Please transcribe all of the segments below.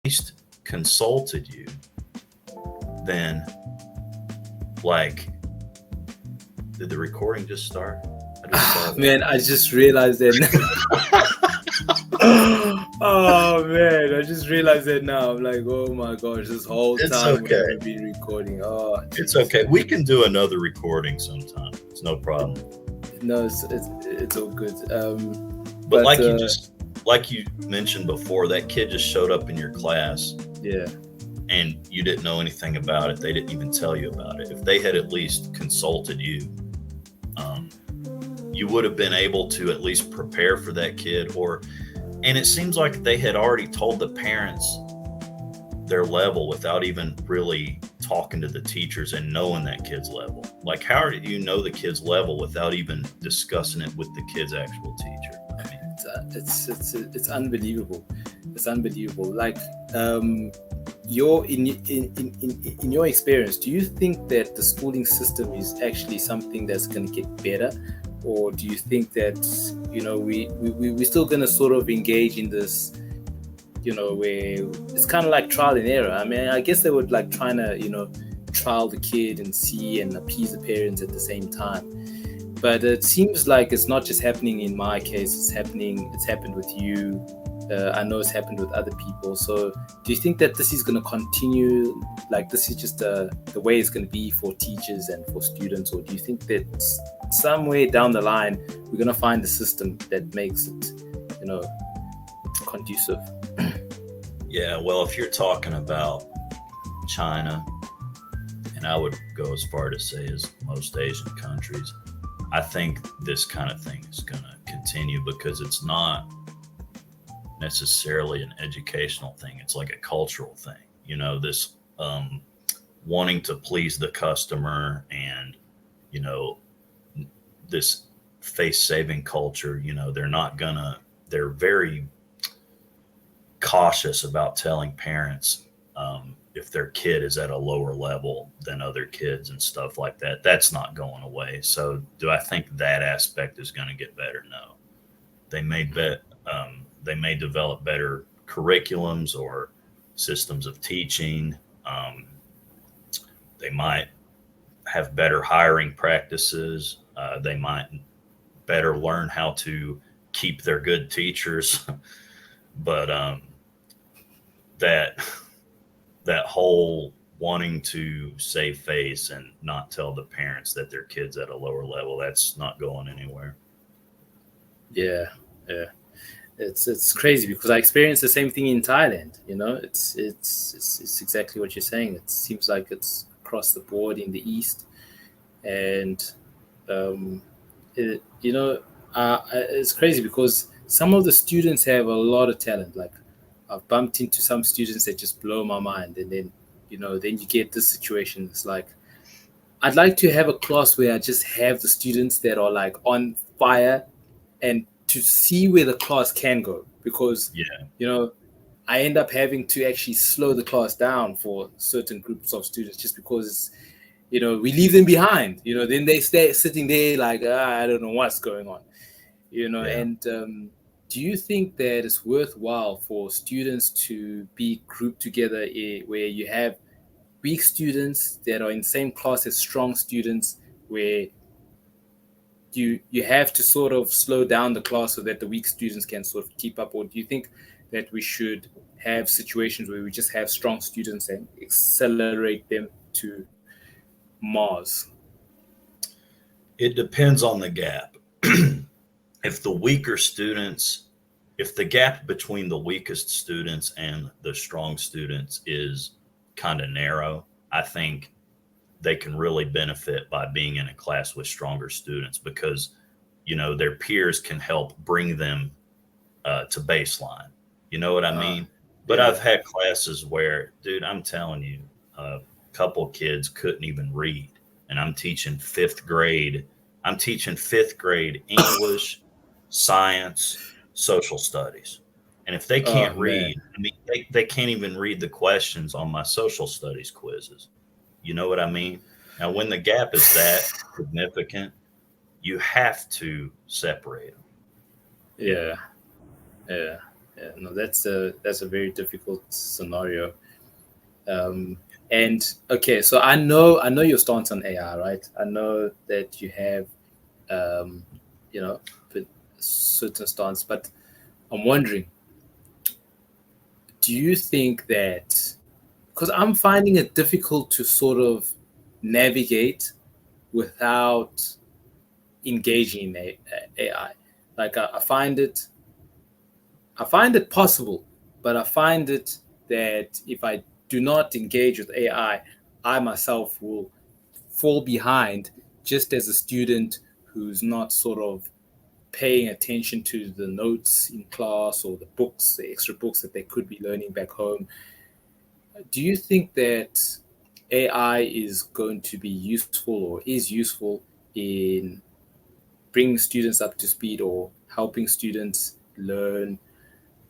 least consulted you, then like, did the recording just start? I just saw that. Man, I just realized that. Oh man, I just realized that now. I'm like, oh my gosh, this whole It's time okay. we've been recording. Oh, It's okay. We can do another recording sometime. It's no problem. no, it's all good. But like you mentioned before, that kid just showed up in your class yeah, and you didn't know anything about it. They didn't even tell you about it. If they had at least consulted you, you would have been able to at least prepare for that kid. And it seems like they had already told the parents their level without even really talking to the teachers and knowing that kid's level. Like, how do you know the kid's level without even discussing it with the kid's actual teacher? I mean, it's unbelievable. It's unbelievable. Like, your in your experience, do you think that the schooling system is actually something that's going to get better, or do you think that we're still going to sort of engage in this, where it's kind of like trial and error? I mean, I guess they would like trying to trial the kid and see and appease the parents at the same time. But it seems like it's not just happening in my case. It's happened with you. I know it's happened with other people. So do you think that this is going to continue? Like, this is just the way it's going to be for teachers and for students? Or do you think that somewhere down the line, we're going to find a system that makes it, conducive? yeah, well, if you're talking about China, and I would go as far to say as most Asian countries, I think this kind of thing is going to continue because it's not necessarily an educational thing. It's like a cultural thing, this wanting to please the customer and, this face-saving culture. They're very cautious about telling parents if their kid is at a lower level than other kids and stuff like that. That's not going away. So do I think that aspect is going to get better? No. They may they may develop better curriculums or systems of teaching. They might have better hiring practices. They might better learn how to keep their good teachers. But that whole wanting to save face and not tell the parents that their kid's at a lower level, that's not going anywhere. Yeah, yeah. It's crazy because I experienced the same thing in Thailand. It's exactly what you're saying. It seems like it's across the board in the East, and um, it's crazy because some of the students have a lot of talent. Like, I've bumped into some students that just blow my mind, and then you get this situation. It's like, I'd like to have a class where I just have the students that are like on fire, and to see where the class can go, because Yeah. I end up having to actually slow the class down for certain groups of students just because we leave them behind. Then they stay sitting there like, I don't know what's going on. Yeah. And do you think that it's worthwhile for students to be grouped together, where you have weak students that are in the same class as strong students, where you have to sort of slow down the class so that the weak students can sort of keep up? Or do you think that we should have situations where we just have strong students and accelerate them to Mars? It depends on the gap. If the weaker students, if the gap between the weakest students and the strong students is kind of narrow, I think they can really benefit by being in a class with stronger students because, their peers can help bring them to baseline. You know what I Uh, mean? But yeah. I've had classes where, dude, I'm telling you, a couple kids couldn't even read. And I'm teaching fifth grade English, science, social studies. And if they Oh can't man. read, I mean, they can't even read the questions on my social studies quizzes. You know what I mean? Now, when the gap is that significant, you have to separate them. Yeah. Yeah. Yeah, no, that's a very difficult scenario. Um, and okay, so I know your stance on AI, right? I know that you have um, you know, but certain stance, but I'm wondering, do you think that because I'm finding it difficult to sort of navigate without engaging in AI. Like I find it possible, but I find it that if I do not engage with AI, I myself will fall behind just as a student who's not sort of paying attention to the notes in class or the books, the extra books that they could be learning back home. Do you think that AI is going to be useful or is useful in bringing students up to speed or helping students learn?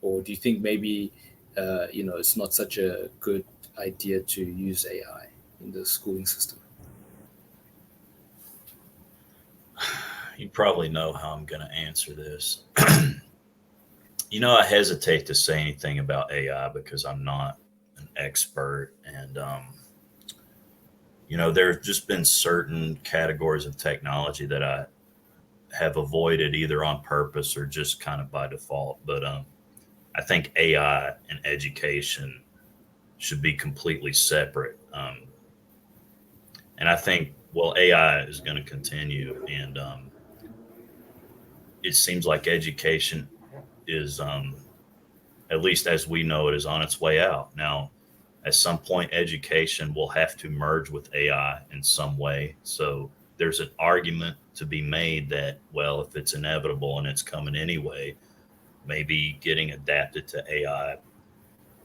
Or do you think maybe it's not such a good idea to use AI in the schooling system? You probably know how I'm going to answer this. I hesitate to say anything about AI because I'm not an expert. And, there's just been certain categories of technology that I have avoided either on purpose or just kind of by default. But I think AI and education should be completely separate. And I think, well, AI is going to continue. And it seems like education is, at least as we know it, is on its way out. Now, at some point, education will have to merge with AI in some way. So there's an argument to be made that, well, if it's inevitable and it's coming anyway, maybe getting adapted to AI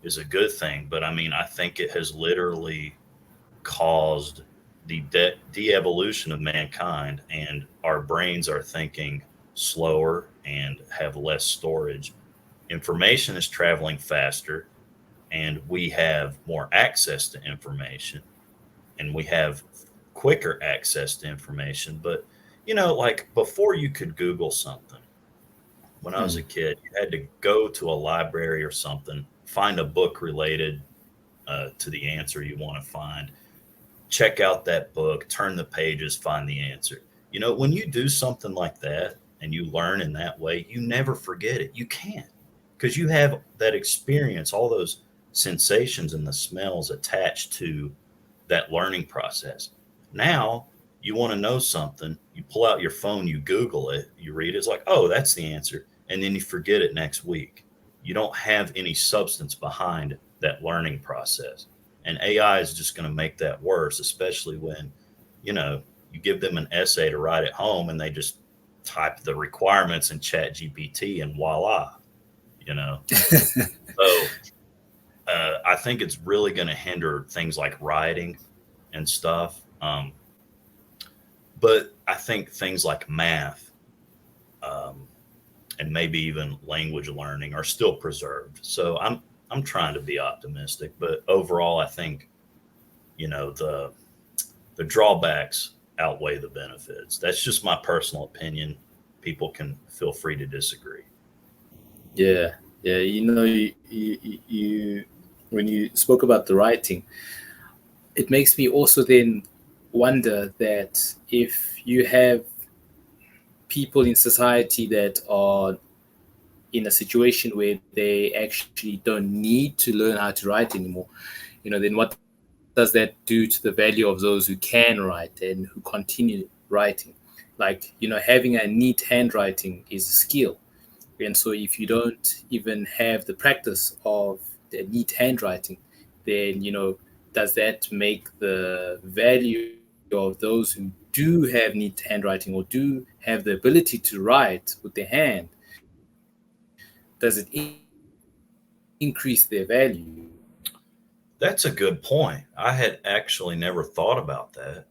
is a good thing. But I mean, I think it has literally caused the de-evolution of mankind, and our brains are thinking slower and have less storage. Information is traveling faster, and we have more access to information, and we have quicker access to information. But like before you could Google something, when I was Hmm. a kid, you had to go to a library or something, find a book related to the answer you want to find, check out that book, turn the pages, find the answer. When you do something like that and you learn in that way, you never forget it. You can't, because you have that experience, all those sensations and the smells attached to that learning process. Now, you want to know something, you pull out your phone, you Google it, you read it, it's like, oh, that's the answer. And then you forget it next week. You don't have any substance behind that learning process. And AI is just going to make that worse, especially when, you know, you give them an essay to write at home and they just type the requirements in Chat GPT and voila, you know. So I think it's really going to hinder things like writing and stuff. But I think things like math um, and maybe even language learning are still preserved. So I'm trying to be optimistic, but overall, I think the drawbacks outweigh the benefits. That's just my personal opinion. People can feel free to disagree. Yeah, yeah. You when you spoke about the writing, it makes me also then wonder that if you have people in society that are in a situation where they actually don't need to learn how to write anymore, then what does that do to the value of those who can write and who continue writing? Like, having a neat handwriting is a skill. And so if you don't even have the practice of the neat handwriting, then, does that make the value of those who do have neat handwriting or do have the ability to write with their hand, does it increase their value? That's a good point. I had actually never thought about that.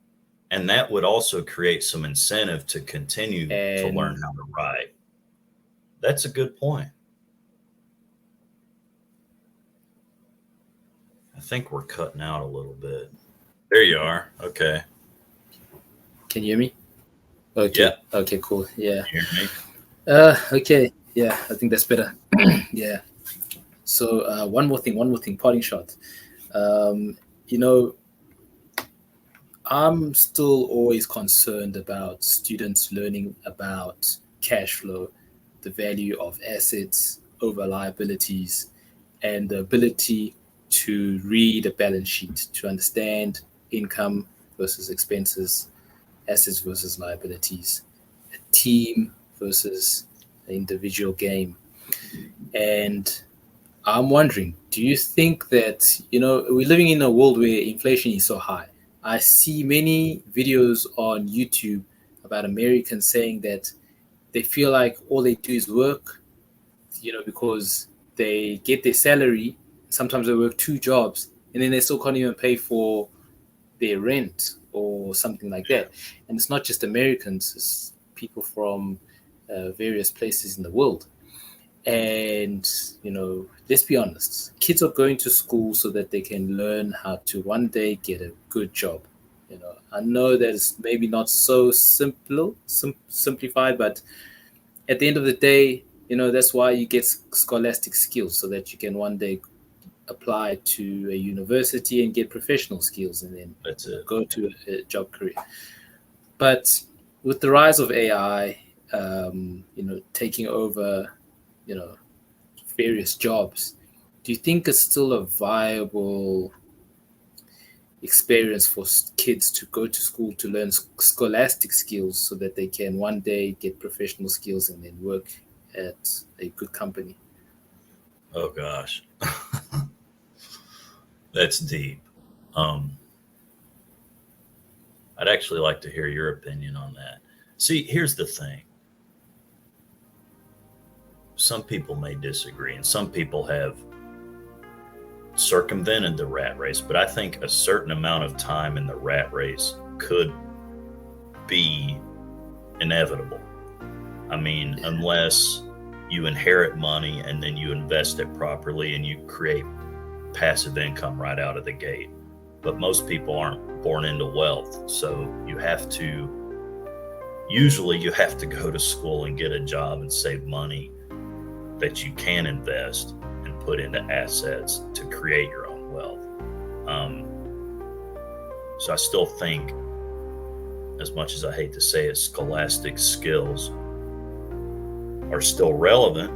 And that would also create some incentive to continue to And learn how to write. That's a good point. I think we're cutting out a little bit. There you are. Okay. can you hear me? Okay. Yep. Okay, cool. Yeah. You hear me? Okay. Yeah, I think that's better. Yeah. So one more thing, parting shot. You know, I'm still always concerned about students learning about cash flow, the value of assets over liabilities, and the ability to read a balance sheet, to understand income versus expenses, assets versus liabilities, a team versus an individual game. And I'm wondering, do you think that, we're living in a world where inflation is so high? I see many videos on YouTube about Americans saying that they feel like all they do is work, because they get their salary. Sometimes they work two jobs and then they still can't even pay for their rent or something like Yeah, that. And it's not just Americans, it's people from various places in the world. And, let's be honest, kids are going to school so that they can learn how to one day get a good job. I know that it's maybe not so simplified, but at the end of the day, that's why you get scholastic skills so that you can one day apply to a university and get professional skills and then, that's it. go to a job career. But with the rise of AI, taking over, you know, various jobs, do you think it's still a viable experience for kids to go to school to learn scholastic skills so that they can one day get professional skills and then work at a good company? Oh gosh, that's deep. Um, I'd actually like to hear your opinion on that. See, here's the thing. Some people may disagree, and some people have circumvented the rat race, but I think a certain amount of time in the rat race could be inevitable. I mean, unless you inherit money and then you invest it properly and you create passive income right out of the gate. But most people aren't born into wealth. So usually you have to go to school and get a job and save money that you can invest and put into assets to create your own wealth. Um, so I still think, as much as I hate to say it, scholastic skills are still relevant.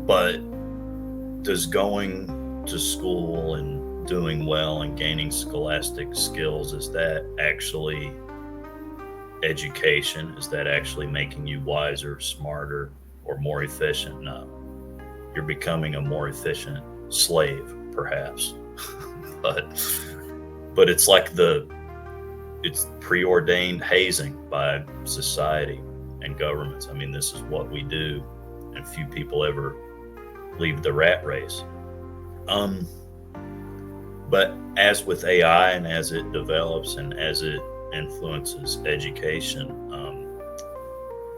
But does going to school and doing well and gaining scholastic skills, is that actually education? Is that actually making you wiser, smarter, or more efficient? No. You're becoming a more efficient slave, perhaps. but it's like it's preordained hazing by society and governments. I mean, this is what we do, and few people ever leave the rat race. Um, but as with AI and as it develops and as it influences education,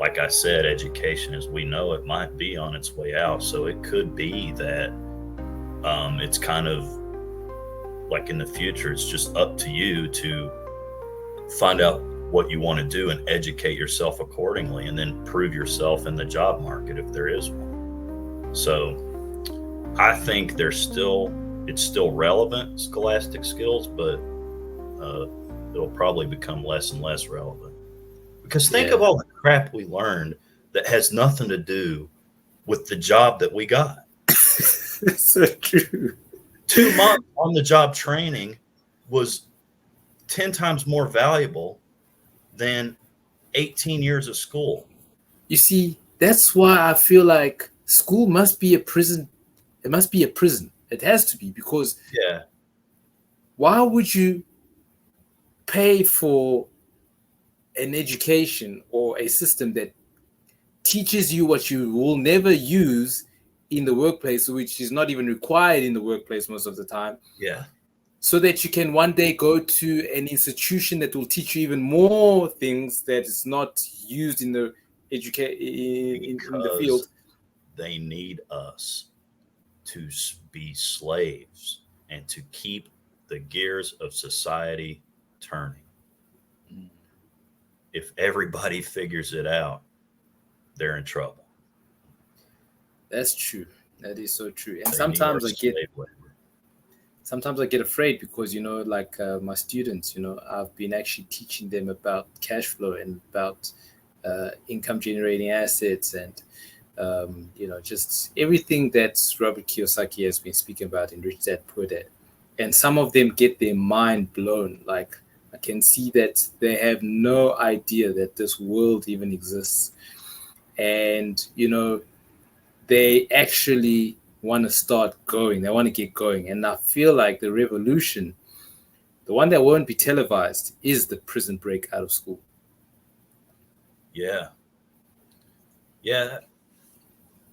like I said, education as we know it might be on its way out. So it could be that it's kind of like in the future, it's just up to you to find out what you want to do and educate yourself accordingly, and then prove yourself in the job market if there is one. So I think it's still relevant, scholastic skills, but it'll probably become less and less relevant. Because think of Yeah, all the crap we learned that has nothing to do with the job that we got. that's so true. 2 months on the job training was 10 times more valuable than 18 years of school. You see, that's why I feel like school must be a prison. It must be a prison. It has to be, because Yeah, why would you pay for an education or a system that teaches you what you will never use in the workplace, which is not even required in the workplace most of the time, yeah. so that you can one day go to an institution that will teach you even more things that is not used in the in the Because field. they need us to be slaves and to keep the gears of society turning. If everybody figures it out, they're in trouble. That's true. That is so true. And They need our slave labor. sometimes I get afraid because, like my students, I've been actually teaching them about cash flow and about income generating assets and, just everything that Robert Kiyosaki has been speaking about in Rich Dad Poor Dad. And some of them get their mind blown. Like I can see that they have no idea that this world even exists. And, they actually want to start going. They want to get going. And I feel like the revolution, the one that won't be televised, is the prison break out of school. Yeah. Yeah.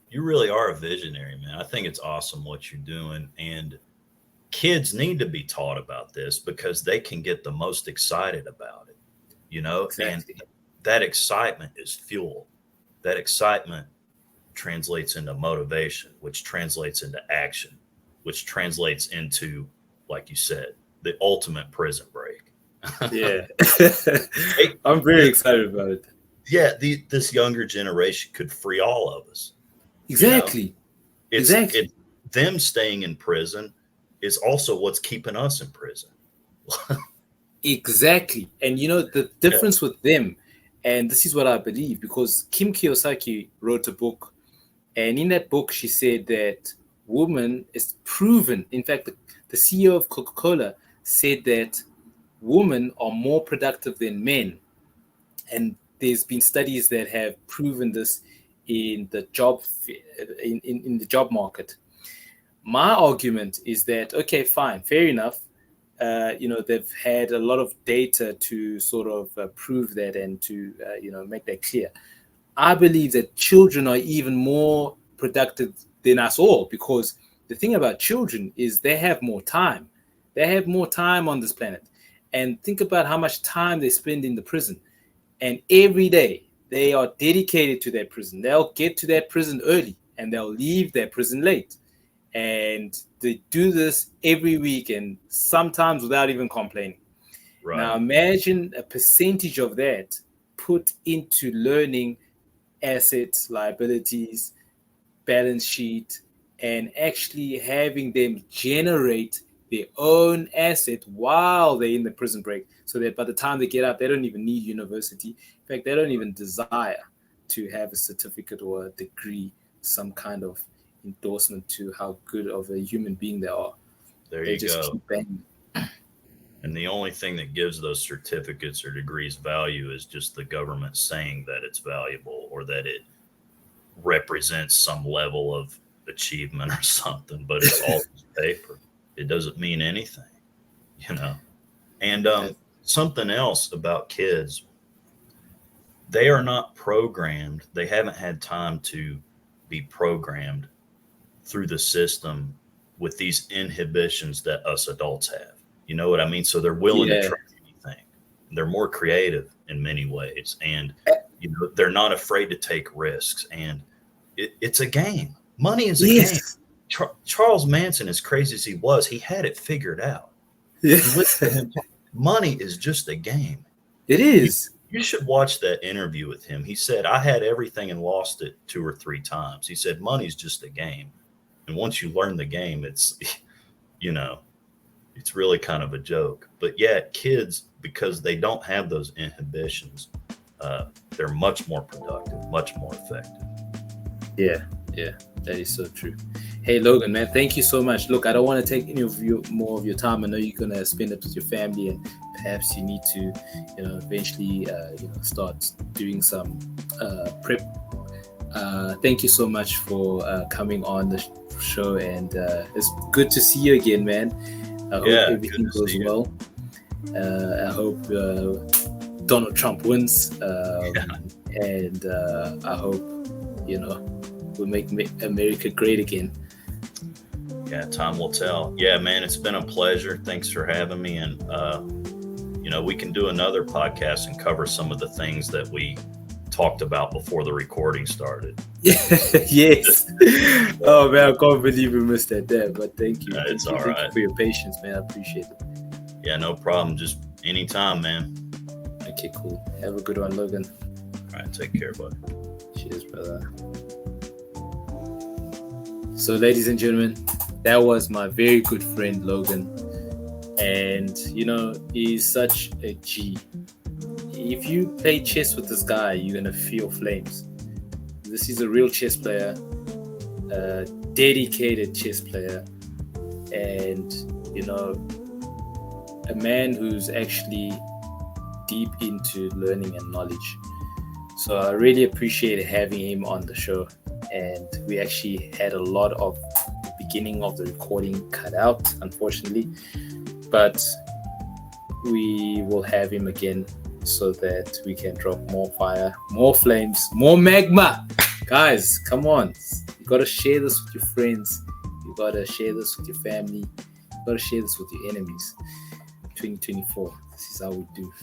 You really are a visionary, man. I think it's awesome what you're doing. And kids need to be taught about this because they can get the most excited about it, Exactly. and that excitement is fuel. That excitement translates into motivation, which translates into action, which translates into, like you said, the ultimate prison break. Yeah. Hey, I'm very excited about it. yeah, this younger generation could free all of us. Exactly. It's them staying in prison is also what's keeping us in prison. Exactly. And the difference with them, and this is what I believe, because Kim Kiyosaki wrote a book, and in that book she said that woman is proven. In fact, the CEO of Coca-Cola said that women are more productive than men. And there's been studies that have proven this in the in the job market. My argument is that, okay, fine, fair enough. They've had a lot of data to sort of prove that and to make that clear. I believe that children are even more productive than us all, because the thing about children is they have more time. They have more time on this planet. And think about how much time they spend in the prison. And every day they are dedicated to that prison. They'll get to that prison early and they'll leave that prison late. And they do this every week and sometimes without even complaining. Right. Now imagine a percentage of that put into learning assets, liabilities, balance sheet, and actually having them generate their own asset while they're in the prison break, so that by the time they get out, they don't even need university. In fact, they don't even desire to have a certificate or a degree, some kind of endorsement to how good of a human being they are. There They you just go. keep banging. And the only thing that gives those certificates or degrees value is just the government saying that it's valuable or that it represents some level of achievement or something, but it's all paper. It doesn't mean anything. And something else about kids, they are not programmed. They haven't had time to be programmed through the system with these inhibitions that us adults have. You know what I mean? So they're willing to Yeah. try anything. They're more creative in many ways, and they're not afraid to take risks. And it's a game. Money is a game. Yes. Charles Manson, as crazy as he was, he had it figured out. Yeah. You listen to him. Money is just a game. It is. You should watch that interview with him. He said, I had everything and lost it 2 or 3 times. He said, money's just a game. And once you learn the game, it's, it's really kind of a joke. But yet kids, because they don't have those inhibitions, they're much more productive, much more effective. Yeah, that is so true. Hey, Logan, man, thank you so much. Look, I don't want to take any of more of your time. I know you're gonna spend it with your family, and perhaps you need to, eventually, start doing some prep. Thank you so much for coming on the show, and it's good to see you again, man. I hope everything goes well. I hope Donald Trump wins, and I hope we'll make America great again. Yeah, time will tell. Yeah, man, it's been a pleasure. Thanks for having me. And, we can do another podcast and cover some of the things that we talked about before the recording started. Yes. Oh, man, I can't believe we missed that there. But thank you. It's all Thank right. you for your patience, man. I appreciate it. Yeah, no problem. Just anytime, man. Okay, cool. Have a good one, Logan. All right, take care, bud. Cheers, brother. So, ladies and gentlemen, that was my very good friend Logan. And, he's such a G. If you play chess with this guy, you're going to feel flames. This is a real chess player, a dedicated chess player, and, a man who's actually deep into learning and knowledge. So I really appreciate having him on the show. And we actually had a lot of the beginning of the recording cut out, unfortunately. But we will have him again so that we can drop more fire, more flames, more magma. Guys, come on. You got to share this with your friends. You got to share this with your family. You got to share this with your enemies. 2024, this is how we do.